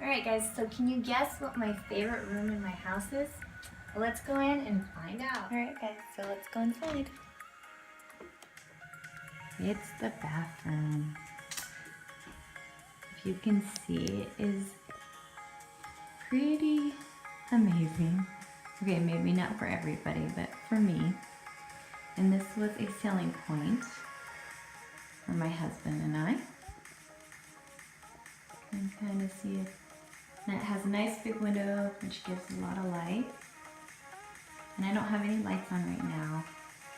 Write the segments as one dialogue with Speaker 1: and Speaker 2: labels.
Speaker 1: Alright guys, so can you guess what my favorite room in my house is? Well, let's go in and find out. Alright guys, so let's go inside. It's the bathroom. If you can see, it is pretty amazing. Okay, maybe not for everybody, but for me. And this was a selling point for my husband and I. You can kind of see it. And it has a nice big window, which gives a lot of light. And I don't have any lights on right now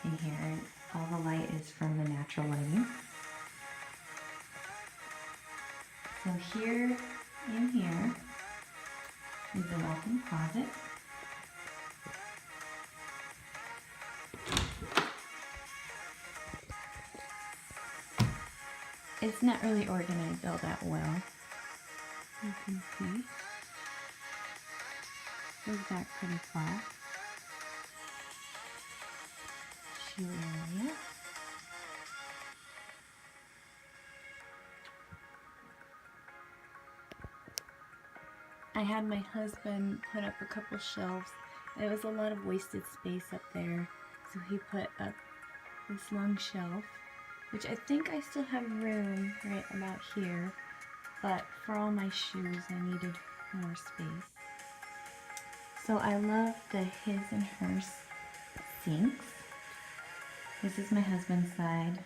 Speaker 1: in here. All the light is from the natural lighting. So here, in here, is the walk-in closet. It's not really organized all that well. You can see. Goes back pretty far. Shoe area. I had my husband put up a couple shelves. There was a lot of wasted space up there, so he put up this long shelf, which I think I still have room right about here, but for all my shoes I needed more space. So I love the his and hers sinks. This is my husband's side.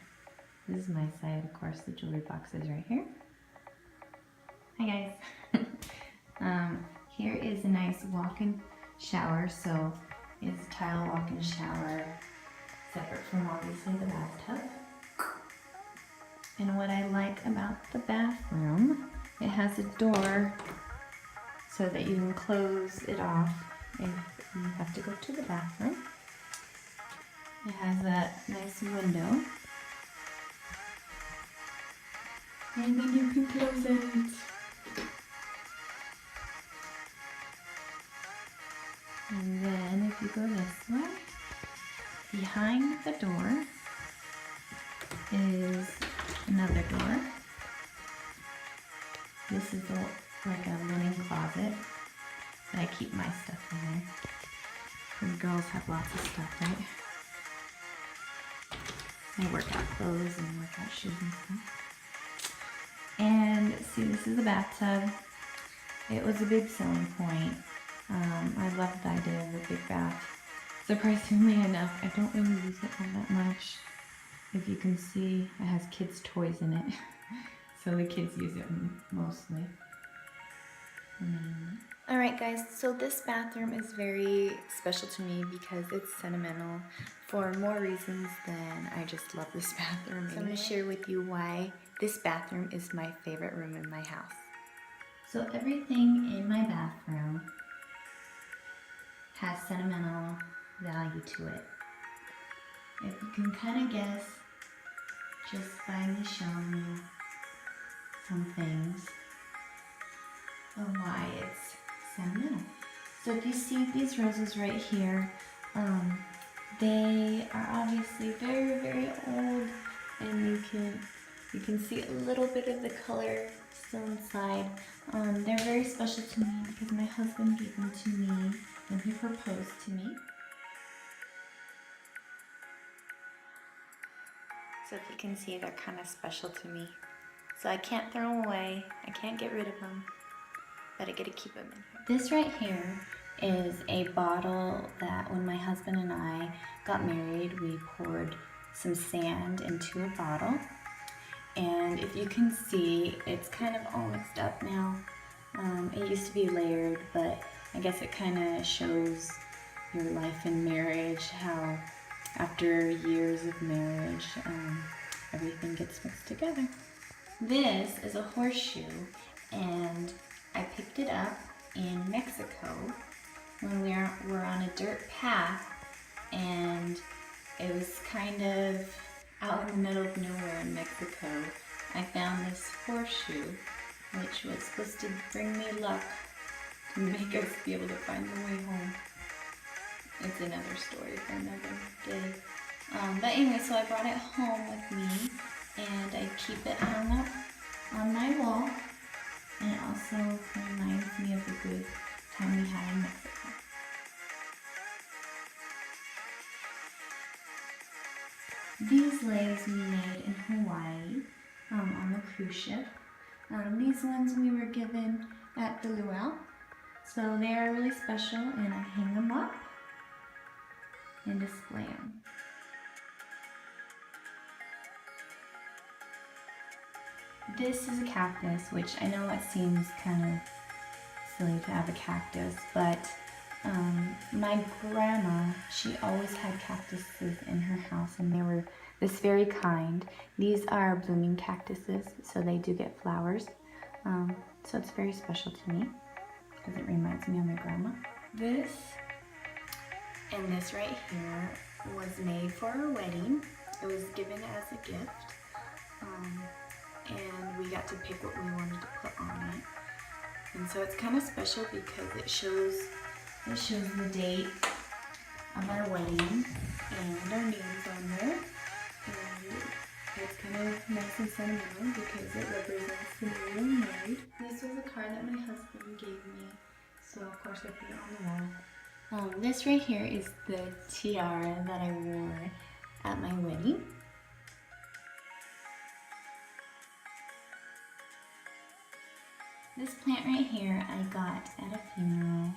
Speaker 1: This is my side, of course, the jewelry box is right here. Hi guys. Here is a nice walk-in shower, so it's a tile walk-in shower, separate from obviously the bathtub. And what I like about the bathroom, it has a door so that you can close it off if you have to go to the bathroom. It has a nice window. And then you can close it. And then if you go this way, behind the door is another door. This is like a linen closet that I keep my stuff in there. Because girls have lots of stuff, right? My workout clothes and workout shoes and stuff. And see, this is the bathtub. It was a big selling point. I love the idea of a big bath. Surprisingly enough, I don't really use it all that much. If you can see, it has kids' toys in it. So the kids use it mostly. Alright guys, so this bathroom is very special to me because it's sentimental for more reasons than I just love this bathroom. So I'm going to share with you why this bathroom is my favorite room in my house. So everything in my bathroom has sentimental value to it. If you can kind of guess just by me showing you some things of why it's sentimental. So if you see these roses right here, they are obviously very, very old, and you can see a little bit of the color still inside. They're very special to me because my husband gave them to me when he proposed to me. So if you can see, they're kind of special to me. So I can't throw them away, I can't get rid of them, but I get to keep them in here. This right here is a bottle that when my husband and I got married, we poured some sand into a bottle. And if you can see, it's kind of all mixed up now. It used to be layered, but I guess it kind of shows your life in marriage, how after years of marriage, everything gets mixed together. This is a horseshoe, and I picked it up in Mexico when we were on a dirt path, and it was kind of out in the middle of nowhere in Mexico. I found this horseshoe, which was supposed to bring me luck to make us be able to find the way home. It's another story for another day. But anyway, so I brought it home with me, and I keep it hung up on my wall, and it also also reminds me of the good time we had in Mexico. These legs we made in Hawaii on the cruise ship. These ones we were given at the luau. So they are really special, and I hang them up and display them. This is a cactus, which I know it seems kind of silly to have a cactus, but my grandma, she always had cactuses in her house, and they were this very kind. These are blooming cactuses, so they do get flowers. So it's very special to me because it reminds me of my grandma. This and this right here was made for our wedding. It was given as a gift, and we got to pick what we wanted to put on it. And so it's kind of special because it shows the date of our wedding and our names on there. And it's kind of nice and sentimental because it represents the year we were married. This was a card that my husband gave me, so of course I put it on the wall. This right here is the tiara that I wore at my wedding. This plant right here I got at a funeral.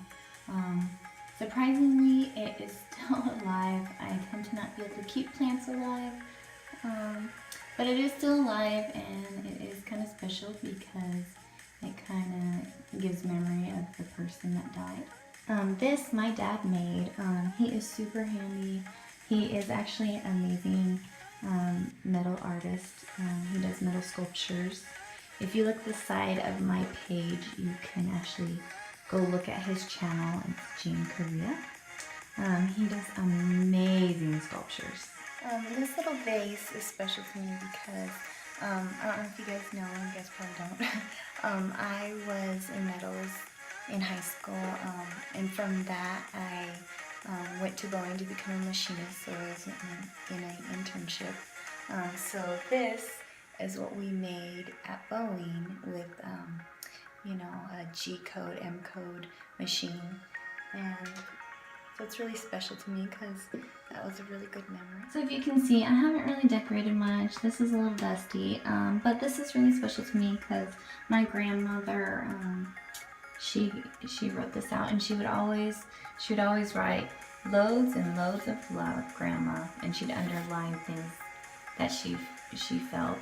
Speaker 1: Surprisingly, it is still alive. I tend to not be able to keep plants alive, but it is still alive, and it is kind of special because it kind of gives memory of the person that died. This my dad made. He is super handy. He is actually an amazing metal artist. He does metal sculptures. If you look at the side of my page, you can actually go look at his channel. It's Gene Korea. He does amazing sculptures. This little vase is special to me because I don't know if you guys know, you guys probably don't. I was in metals in high school, and from that I went to Boeing to become a machinist, so I was in an internship. So this is what we made at Boeing with, a G code, M code machine, and so it's really special to me because that was a really good memory. So if you can see, I haven't really decorated much. This is a little dusty, but this is really special to me because my grandmother, she wrote this out, and she would always write loads and loads of love, Grandma, and she'd underline things that she felt.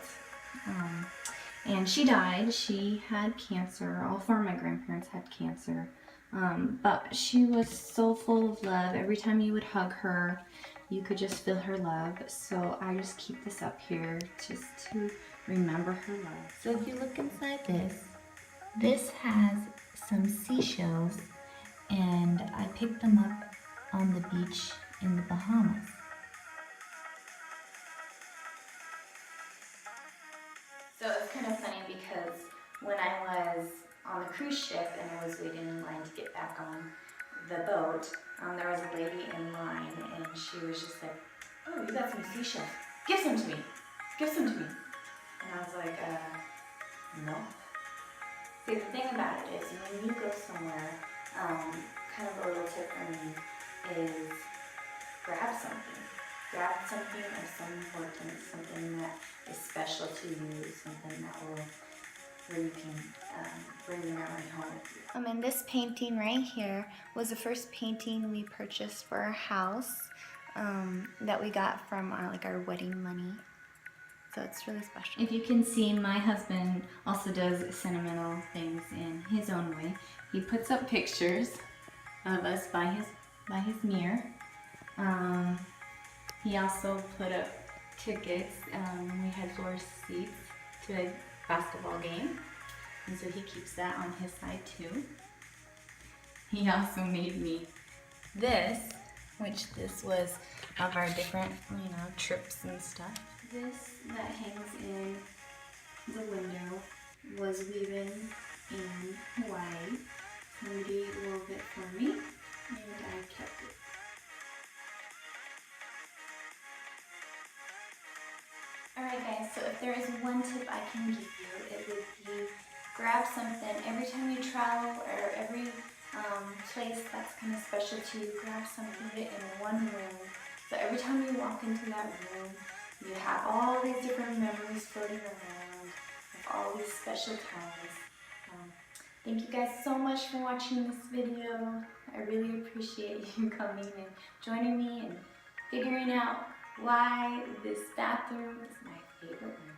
Speaker 1: And she died. She had cancer. All four of my grandparents had cancer. But she was so full of love. Every time you would hug her, you could just feel her love. So I just keep this up here just to remember her love. So if you look inside this has some seashells, and I picked them up on the beach in the Bahamas. So it's kind of funny because when I was on the cruise ship and I was waiting in line to get back on the boat, there was a lady in line, and she was just like, "Oh, you got some seashells. Give some to me. Give some to me." And I was like, no. See, the thing about it is when you go somewhere, kind of a little tip for me is grab something. Grab something of some importance, something that is special to you, something that will, where you can bring the memory home with you. And this painting right here was the first painting we purchased for our house that we got from our wedding money. So it's really special. If you can see, my husband also does sentimental things in his own way. He puts up pictures of us by his mirror. He also put up tickets. We had floor seats to a basketball game, and so he keeps that on his side too. He also made me this, which this was of our different, trips and stuff. This that hangs in the window was woven in Hawaii. Somebody wove it for me, and I kept it. Alright guys, so if there is one tip I can give you, it would be grab something. Every time you travel or every place that's kind of special to you, grab something of it in one room. So every time you walk into that room, you have all these different memories floating around of all these special times. Thank you guys so much for watching this video. I really appreciate you coming and joining me and figuring out why this bathroom is my favorite room.